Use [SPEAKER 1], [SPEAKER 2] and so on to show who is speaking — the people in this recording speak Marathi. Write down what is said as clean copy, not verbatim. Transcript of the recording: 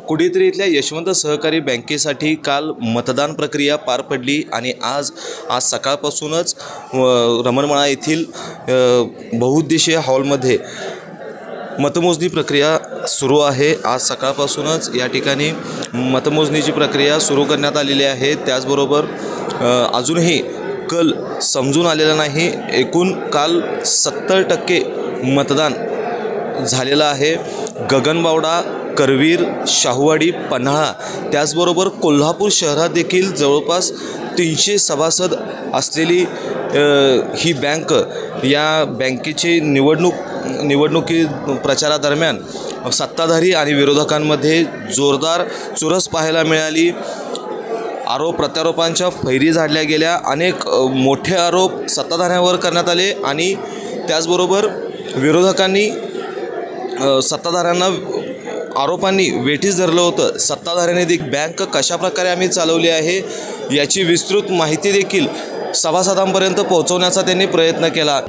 [SPEAKER 1] कुडीत्री इथल्या यशवंत सहकारी बँकेसाठी काल मतदान प्रक्रिया पार पडली आणि आज सकाळपासूनच रमणमाळा येथील बहुउद्देशीय हॉलमध्ये मतमोजणी प्रक्रिया सुरू आहे। आज सकाळपासूनच या ठिकाणी मतमोजणीची प्रक्रिया सुरू करण्यात आलेली आहे। त्याचबरोबर अजूनही कल समजून आलेला नाही। एकूण काल 70% मतदान झालेलं आहे। गगनबावडा, करवीर, शाहूवाडी, पन्हाळा त्याचबरोबर कोल्हापूर शहरात देखील जवळपास 300 सभासद असलेली ही बँक, या बँकेची निवडणुकी प्रचारादरम्यान सत्ताधारी आणि विरोधकांमध्ये जोरदार चुरस पाहायला मिळाली। आरोप प्रत्यारोपांच्या फैरी झाडल्या गेल्या। अनेक मोठे आरोप सत्ताधाऱ्यांवर करण्यात आले आणि त्याचबरोबर विरोधकांनी सत्ताधाऱ्यांना आरोपांनी वेठीस धरलं होतं। सत्ताधाऱ्यांनी देखील बँक कशाप्रकारे आम्ही चालवली आहे याची विस्तृत माहिती देखील सभासदांपर्यंत पोहोचवण्याचा त्यांनी प्रयत्न केला।